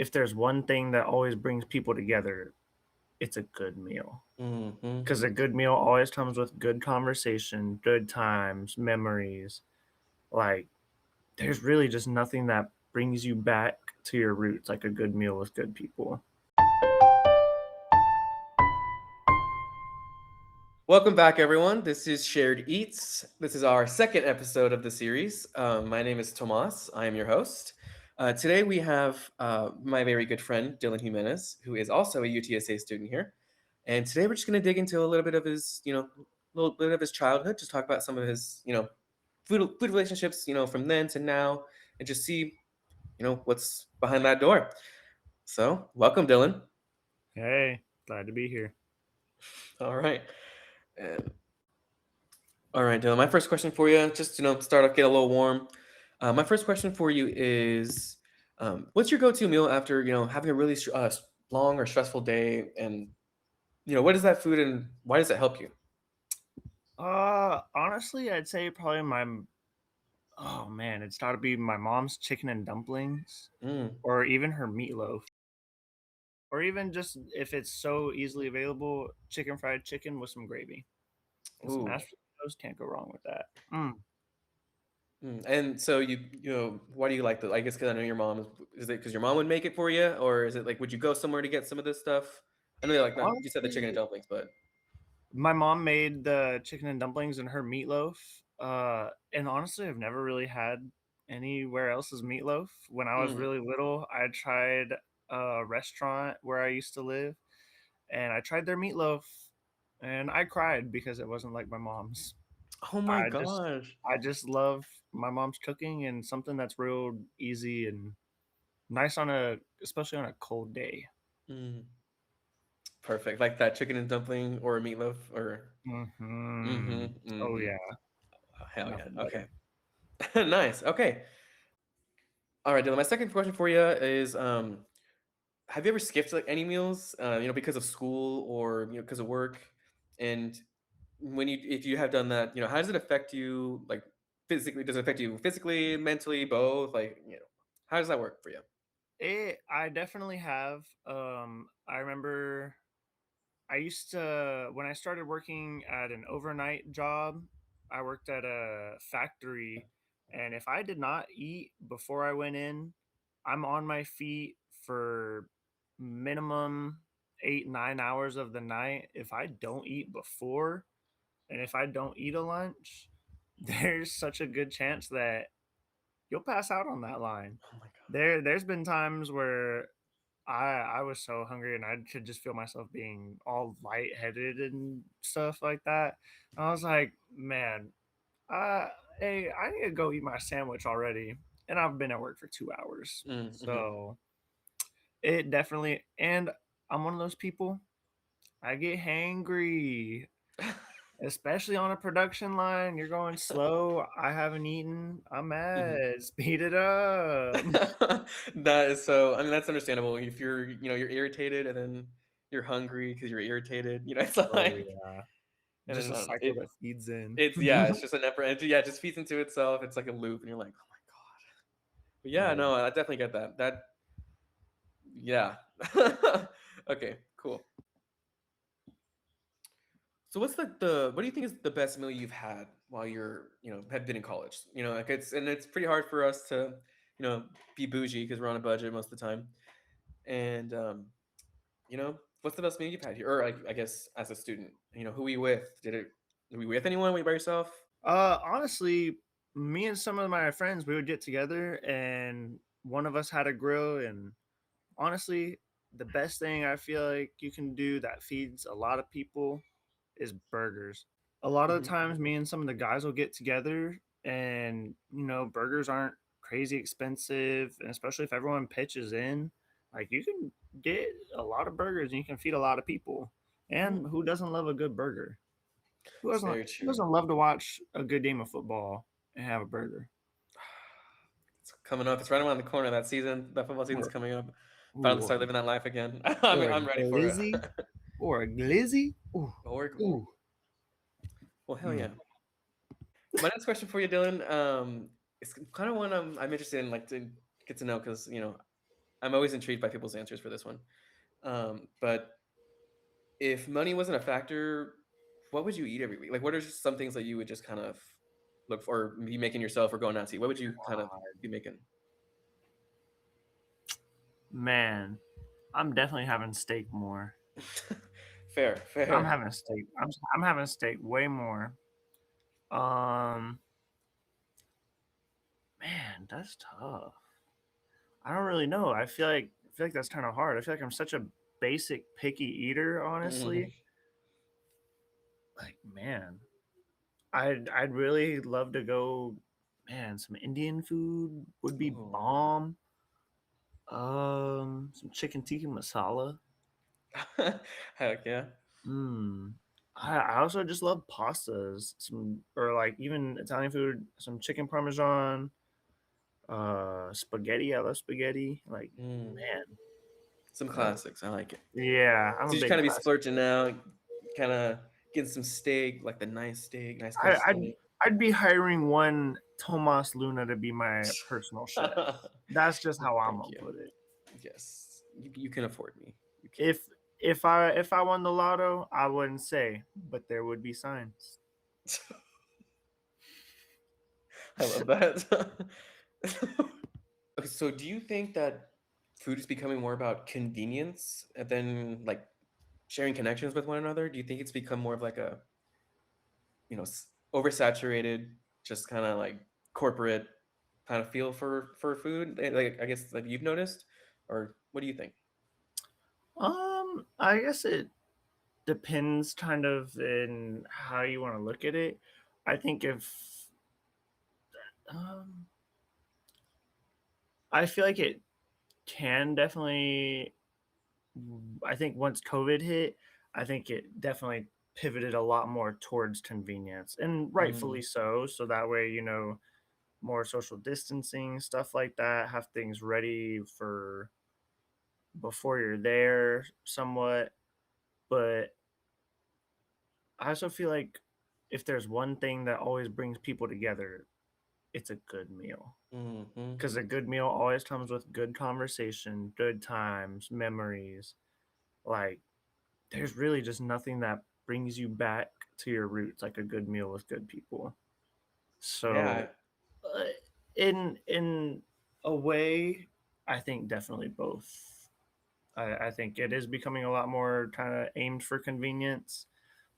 if there's one thing that always brings people together, it's a good meal. Mhm. Because a good meal always comes with good conversation, good times, memories. Like, there's really just nothing that brings you back to your roots like a good meal with good people. Welcome back, everyone. This is Shared Eats. This is our second episode of the series. My name is Tomas. I am your host. Today we have my very good friend Dylan Jimenez, who is also a UTSA student here. And today we're just going to dig into a little bit of his, little bit of his childhood, just talk about some of his, food relationships, from then to now, and just see, what's behind that door. So, welcome, Dylan. Hey, glad to be here. All right. And All right, Dylan. My first question for you, just start off, get a little warm. My first question for you is, what's your go-to meal after having a really long or stressful day, and what is that food and why does it help you? Honestly, I'd say probably oh man, it's got to be my mom's chicken and dumplings, Mm, or even her meatloaf, or even just if it's so easily available, chicken fried chicken with some gravy and some ooh. mashed potatoes. Can't go wrong with that. Mm. And so why do you like that? I guess because I know your mom is it because your mom would make it for you, or is it like would you go somewhere to get some of this stuff? I know you like that. You said the chicken and Honestly, dumplings, but my mom made the chicken and dumplings and her meatloaf. And honestly, I've never really had anywhere else's meatloaf. When I was mm, really little, I tried a restaurant where I used to live, and I tried their meatloaf, and I cried because it wasn't like my mom's. oh my I just, gosh. I just love my mom's cooking and something that's real easy and nice especially on a cold day. Mm, perfect, like that chicken and dumpling or a meatloaf or. Hmm. Mm-hmm. Oh Mm-hmm. yeah, Oh, hell yeah. nothing better. Okay. Nice. Okay. All right, Dylan. My second question for you is have you ever skipped like any meals, because of school or because of work? And when if you have done that, how does it affect you like physically? Does it affect you physically, mentally, both? Like, how does that work for you? I definitely have. I remember I used to when I started working at an overnight job, I worked at a factory, and if I did not eat before I went in, I'm on my feet for minimum 8, 9 hours of the night. If I don't eat before, and if I don't eat a lunch, there's such a good chance that you'll pass out on that line. Oh my god. There's been times where I was so hungry and I could just feel myself being all lightheaded and stuff like that. I was like, man, uh, hey, I need to go eat my sandwich already. And I've been at work for 2 hours. Mm-hmm. So it definitely, and I'm one of those people, I get hangry, especially on a production line. You're going slow. I haven't eaten. I'm Hmm. mad. Speed it up. That is so. I mean, that's understandable. If you're irritated and then you're hungry because you're irritated, it's Oh, like, yeah. and Just then a cycle that feeds in. it's yeah, it's just a never. Yeah, it just feeds into itself. It's like a loop, and you're like, oh my god. But yeah, Yeah. no, I definitely get that. Yeah. Okay, cool. So what's the what do you think is the best meal you've had while you're have been in college? Like it's pretty hard for us to you know be bougie because we're on a budget most of the time. And what's the best meal you've had here? Or like I guess as a student, who were you with? Were you with anyone? Were you by yourself? Honestly, me and some of my friends, we would get together and one of us had a grill. And honestly, the best thing I feel like you can do that feeds a lot of people is burgers. A lot of the Hmm. times, me and some of the guys will get together, and burgers aren't crazy expensive, and especially if everyone pitches in, like you can get a lot of burgers and you can feed a lot of people. And who doesn't love a good burger? Who It's doesn't very who true. doesn't love to watch a good game of football and have a burger? It's coming up. It's right around the corner. That season, that football season's Or coming up. Finally ooh, start living that life again. I mean, or a I'm ready for it. glizzy, or a glizzy. Ooh, Ooh. ooh. Well, hell Mm. yeah. My next question for you, Dylan, is kind of one I'm interested in, like to get to know because I'm always intrigued by people's answers for this one. But if money wasn't a factor, what would you eat every week? Like, what are just some things that you would just kind of look for, or be making yourself, or going out to eat? What would you kind of be making? Man, I'm definitely having steak more. Fair, I'm fair. having steak. I'm having steak way more. Um, Man, that's tough. I don't really know. I feel like that's kind of hard. I feel like I'm such a basic picky eater, Mhm. honestly. Like, man, I'd really love to go. Man, some Indian food would be Ooh. bomb. Some chicken tikka masala. Heck yeah. Hmm. I also just love pastas. Some or like even Italian food. Some chicken parmesan. Spaghetti. I love spaghetti. Like, Mm. man, Some uh, classics. I like it. yeah, I'm a So you big kind of be classic. splurging now, kind of getting some steak, like the nice steak, nice cold I, I'd steak. I'd be hiring one Tomas Luna to be my personal chef. That's just how I'm Thank gonna you. put it. Yes, you can afford me. You can. If if I won the lotto, I wouldn't say, but there would be signs. I love that. Okay, so do you think that food is becoming more about convenience and then like sharing connections with one another? Do you think it's become more of like a, oversaturated, just kind of like corporate kind of feel for food? Like, I guess, like, you've noticed, or what do you think? I guess it depends kind of in how you want to look at it. I think if um I feel like it can definitely I think once COVID hit, I think it definitely pivoted a lot more towards convenience and rightfully Mm, so. So that way, more social distancing, stuff like that, have things ready for before you're there somewhat. But I also feel like if there's one thing that always brings people together, it's a good meal. mhm. Because a good meal always comes with good conversation, good times, memories. Like, there's really just nothing that brings you back to your roots like a good meal with good people. Yeah, So, uh, in a way, I think definitely both. I think it is becoming a lot more kind of aimed for convenience,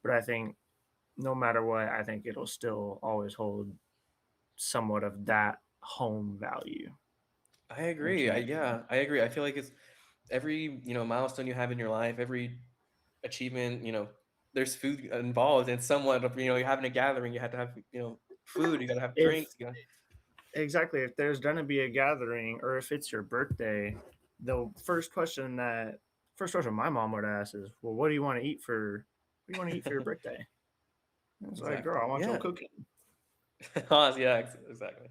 but I think no matter what, I think it'll still always hold somewhat of that home value. I What agree. you think? I agree. I feel like it's every, milestone you have in your life, every achievement, there's food involved, and somewhat of, you're having a gathering, you have to have, food, you gotta have If drinks, you gotta. exactly, if there's gonna be a gathering or if it's your birthday, the first question my mom would ask is, "Well, what do you want to eat for your birthday?" I was like, Exactly. "Girl, I want your Yeah. cooking." Yeah, exactly.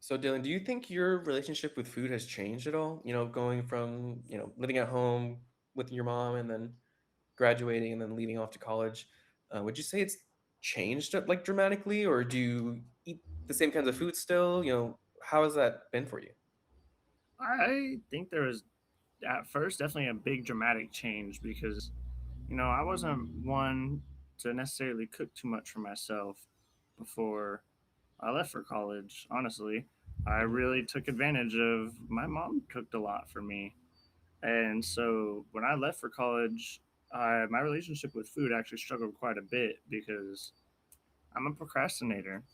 So Dylan, do you think your relationship with food has changed at all? Going from, living at home with your mom and then graduating and then leaving off to college. Would you say it's changed like dramatically, or do you eat the same kinds of food still? How has that been for you? I think there was at first definitely a big dramatic change because I wasn't one to necessarily cook too much for myself before I left for college. Honestly, I Mhm. really took advantage of my mom cooked a lot for me. And so when I left for college, my relationship with food actually struggled quite a bit because I'm a procrastinator.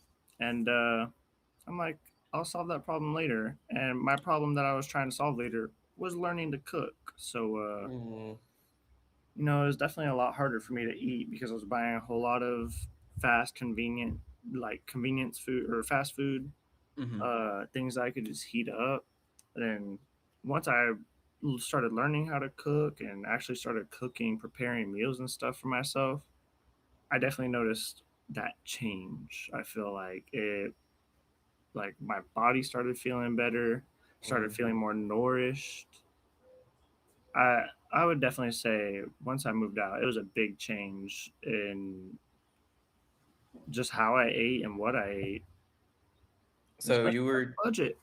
And I'm like, I'll solve that problem later. And my problem that I was trying to solve later was learning to cook. So, Mm, it was definitely a lot harder for me to eat because I was buying a whole lot of fast, convenient, like convenience food or fast food, mhm. things I could just heat up. And once I started learning how to cook and actually started cooking, preparing meals and stuff for myself, I definitely noticed that change. I feel like my body started feeling better, started Mm. feeling more nourished. I I would definitely say once I moved out, it was a big change in just how I ate and what I ate, So especially you on were, a budget.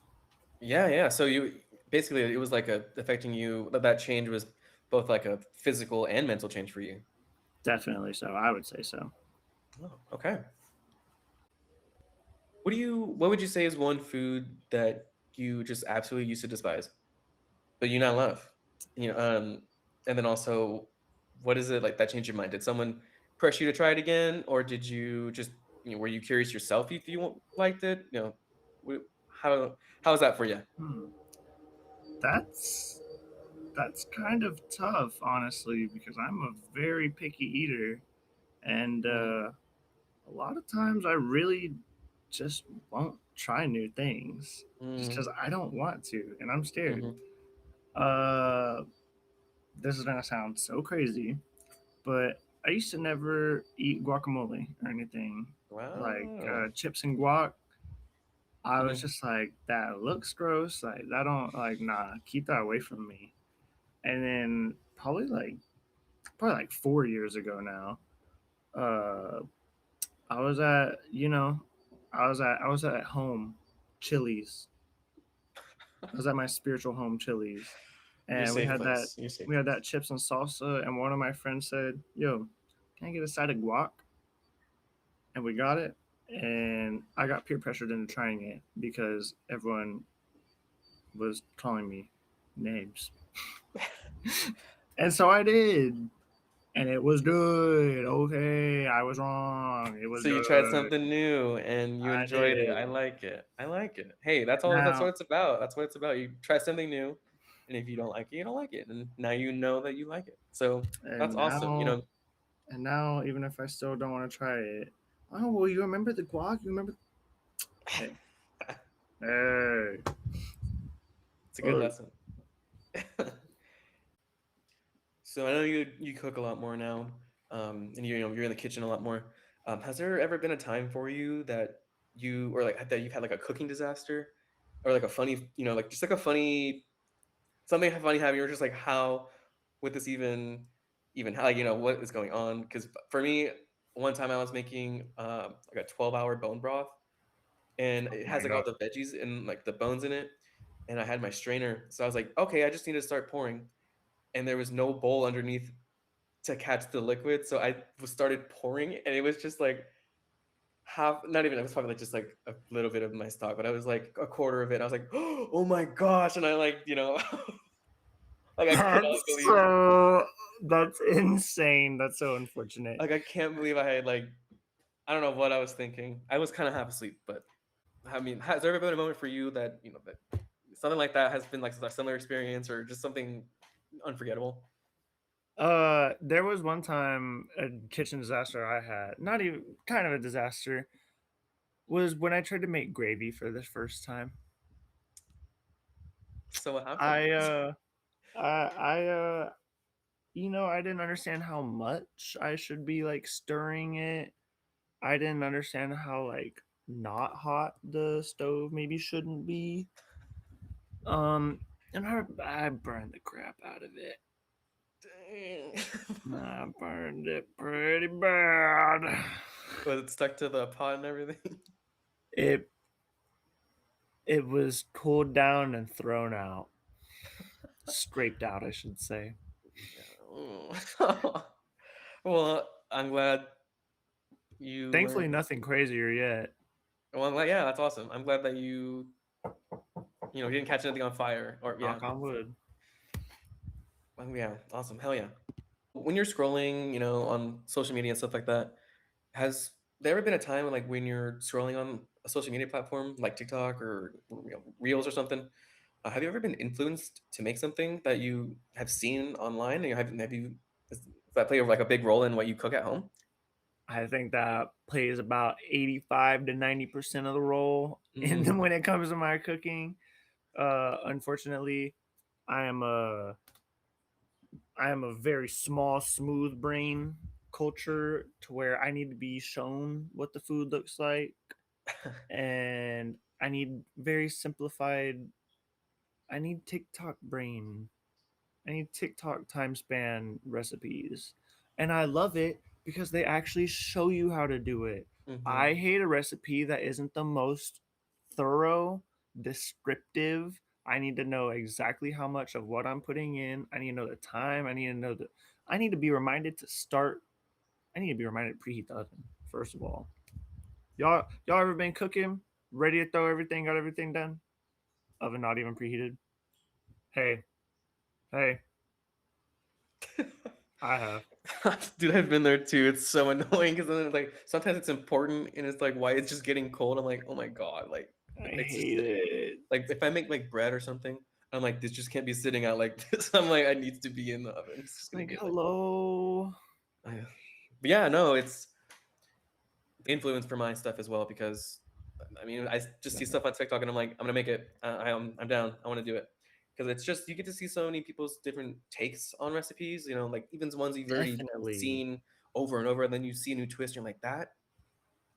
yeah, yeah. So you, basically it was like a affecting you. That change was both like a physical and mental change for you. Definitely so. I would say so. Oh, okay. What would you say is one food that you just absolutely used to despise, but you now love? You know, and then also, what is it like that changed your mind? Did someone press you to try it again, or did you just, were you curious yourself if you liked it? How is that for you? Hmm. That's that's kind of tough, honestly, because I'm a very picky eater, and Mm-hmm. a lot of times I really just won't try new things just Mm-hmm. because I don't want to, and I'm scared. Mm-hmm. Uh, this is gonna sound so crazy, but I used to never eat guacamole or anything like Wow. chips and guac. I was Mm-hmm. just like, that looks gross. Like, that don't like, nah, keep that away from me. And then probably like 4 years ago now, uh, I was at, I was at home, Chili's. I was at my spiritual home, Chili's, Your and we safe had that place. Your safe we had place. that chips and salsa, and one of my friends said, "Yo, can I get a side of guac?" And we got it, and I got peer pressured into trying it because everyone was calling me names, and so I did, and it was good. Okay, I was wrong. It was So you tried good. something new and you I enjoyed it. I did. like it. I like it. Hey, that's what Now it's about. That's what it's about. You try something new, and if you don't like it, you don't like it. And now you know that you like it. So that's and awesome. now and now, even if I still don't want to try it, oh well, you remember the guac? You remember? Hey, hey, it's a good hey. lesson. So I know you cook a lot more now, and you're in the kitchen a lot more. Has there ever been a time for you that you or like that you've had like a cooking disaster, or like a funny, like just like a funny something funny happened? You're just like, how would this even how, what is going on? Because for me, one time I was making like a 12-hour bone broth, and Oh it has my like all god. the veggies and like the bones in it, and I had my strainer, so I was like, okay, I just need to start pouring, and there was no bowl underneath to catch the liquid, so I started pouring, and it was just like half, not even, it was probably like just like a little bit of my stock, but I was like a quarter of it. I was like, oh my gosh, and I like, like I cannot That's believe, so. That's insane. That's so unfortunate. like I can't believe I had like, I don't know what I was thinking. I was kind of half asleep, but I mean, has there ever been a moment for you that that something like that has been like a similar experience or just something unforgettable? There was one time a kitchen disaster I had. Not even kind of a disaster was when I tried to make gravy for the first time. So what happened? I I didn't understand how much I should be like stirring it. I didn't understand how like not hot the stove maybe shouldn't be. Um, and I burned the crap out of it. Dang. I burned it pretty bad. Was it stuck to the pot and everything? It it was pulled down and thrown out, scraped out, I should say. No. Well, I'm glad you Thankfully, learned. nothing crazier yet. Well, I'm glad, yeah, that's awesome. I'm glad that you didn't catch anything on fire, or yeah. Knock on wood. Well, yeah, awesome. Hell yeah. When you're scrolling, on social media and stuff like that, has there ever been a time like when you're scrolling on a social media platform like TikTok or Reels or something? Have you ever been influenced to make something that you have seen online? And does that play like a big role in what you cook at home? I think that plays about 85 to 90% of the role Mm, in when it comes to my cooking. Unfortunately, I am a I am a very small, smooth brain culture to where I need to be shown what the food looks like, and I need very simplified. I need TikTok brain. I need TikTok time span recipes. And I love it because they actually show you how to do it. hmm I hate a recipe that isn't the most thorough, descriptive. I need to know exactly how much of what I'm putting in. I need to know the time. I need to be reminded to start. I need to be reminded to preheat the oven, first of all. Y'all ever been cooking, ready to throw everything, got everything done? Oven not even preheated. Hey, hey, I have. Dude, I've been there too. It's so annoying because then like sometimes it's important and it's like why it's just getting cold. I'm like, oh my god, like I it's just hate it. like if I make like bread or something, I'm like this just can't be sitting out like this. I'm like I need to be in the oven. It's just gonna Like, be like, hello. I, but yeah, no, it's influence for my stuff as well because I mean I just see stuff on TikTok and I'm like I'm gonna make it. I'm down. I want to do it because it's just you get to see so many people's different takes on recipes. You know, like even ones you've already Definitely. seen over and over, and then you see a new twist. And you're like that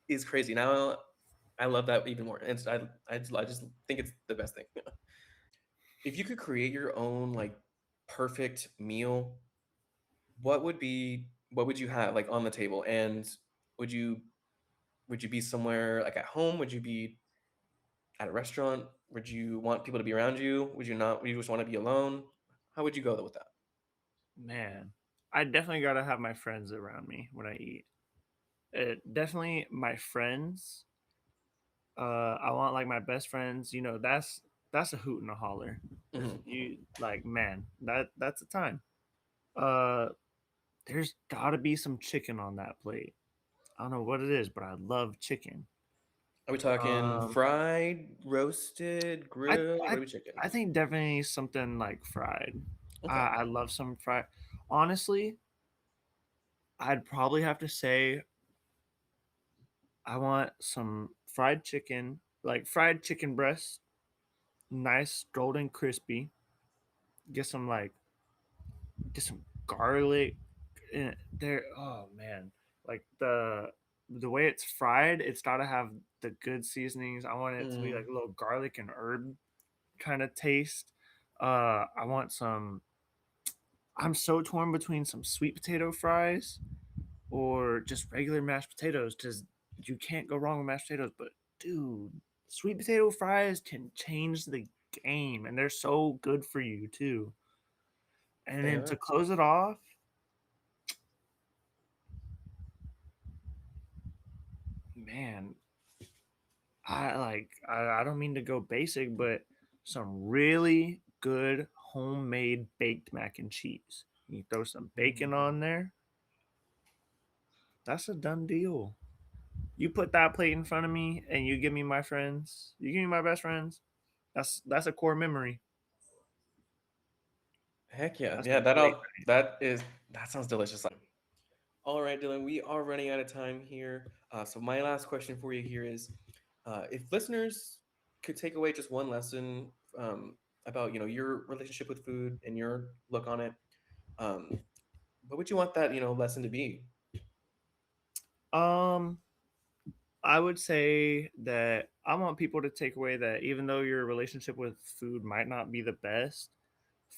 is crazy. Now I love that even more. And I just think it's the best thing. If you could create your own like perfect meal, what would you have like on the table? And would you would you be somewhere like at home? Would you be at a restaurant? Would you want people to be around you? Would you not? Would you just want to be alone? How would you go with that? Man, I definitely gotta have my friends around me when I eat. Definitely my friends. I want like my best friends. You know, that's a hoot and a holler. If Mhm. you like, man, that's a time. Uh, there's gotta be some chicken on that plate. I don't know what it is, but I love chicken. Are we talking Um, fried, roasted, I grilled? What I are we chicken? I think definitely something like fried. Okay. I love some fried. Honestly, I'd probably have to say I want some fried chicken, like fried chicken breast, nice golden crispy. Get some like get some garlic in there. Oh man, like the way it's fried, it's got to have the good seasonings. I want it to be like Mm. a little garlic and herb kind of taste. I want some. I'm so torn between some sweet potato fries or just regular mashed potatoes because you can't go wrong with mashed potatoes. But dude, sweet potato fries can change the game, and they're so good for you too. And They then to are. close it off, man, I don't mean to go basic, but some really good homemade baked mac and cheese. You throw some bacon Mm. on there, that's a done deal. You put that plate in front of me and you give me my friends, you give me my best friends, that's a core memory. Heck yeah. That's a Yeah, great that sounds delicious. All right, Dylan, we are running out of time here. So my last question for you here is, if listeners could take away just one lesson about your relationship with food and your look on it, um, what would you want that lesson to be? night. I would say that I want people to take away that even though your relationship with food might not be the best,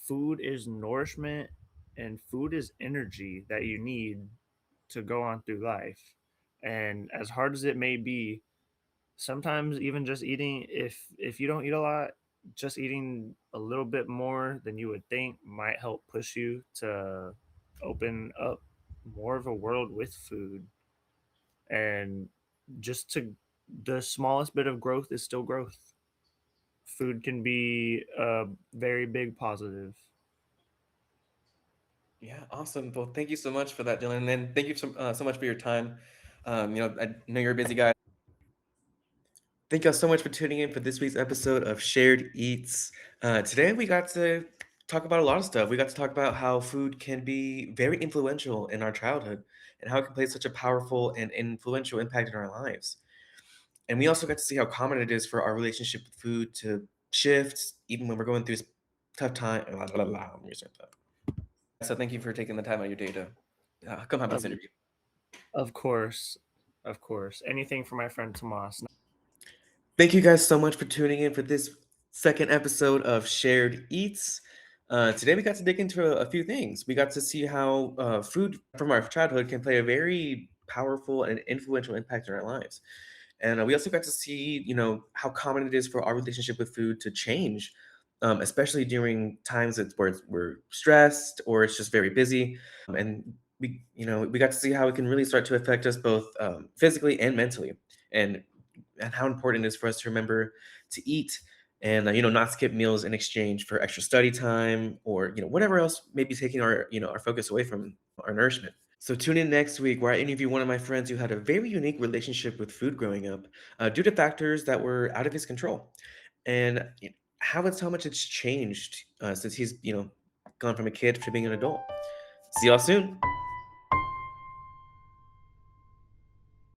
food is nourishment and food is energy that you need to go on through life. And as hard as it may be, sometimes even just eating, if you don't eat a lot, just eating a little bit more than you would think might help push you to open up more of a world with food. And just to the smallest bit of growth is still growth. Food can be a very big positive. Yeah, awesome. Well, thank you so much for that, Dylan, and thank you so much for your time. I know you're a busy guy. Thank y'all so much for tuning in for this week's episode of Shared Eats. Today we got to talk about a lot of stuff. We got to talk about how food can be very influential in our childhood and how it can play such a powerful and influential impact in our lives. And we also got to see how common it is for our relationship with food to shift even when we're going through tough time. Blah, blah, blah. Let me restart that. So thank you for taking the time out of your day to come have this Of, interview. of course, of course. Anything for my friend Tomas. Thank you guys so much for tuning in for this second episode of Shared Eats. Today we got to dig into a few things. We got to see how food from our childhood can play a very powerful and influential impact in our lives. And we also got to see, how common it is for our relationship with food to change especially during times where we're stressed or it's just very busy. And we got to see how it can really start to affect us both physically and mentally, and how important it is for us to remember to eat and not skip meals in exchange for extra study time or whatever else may be taking our focus away from our nourishment. So tune in next week where I interview one of my friends who had a very unique relationship with food growing up, due to factors that were out of his control, and how much it's changed since he's gone from a kid to being an adult. See y'all soon.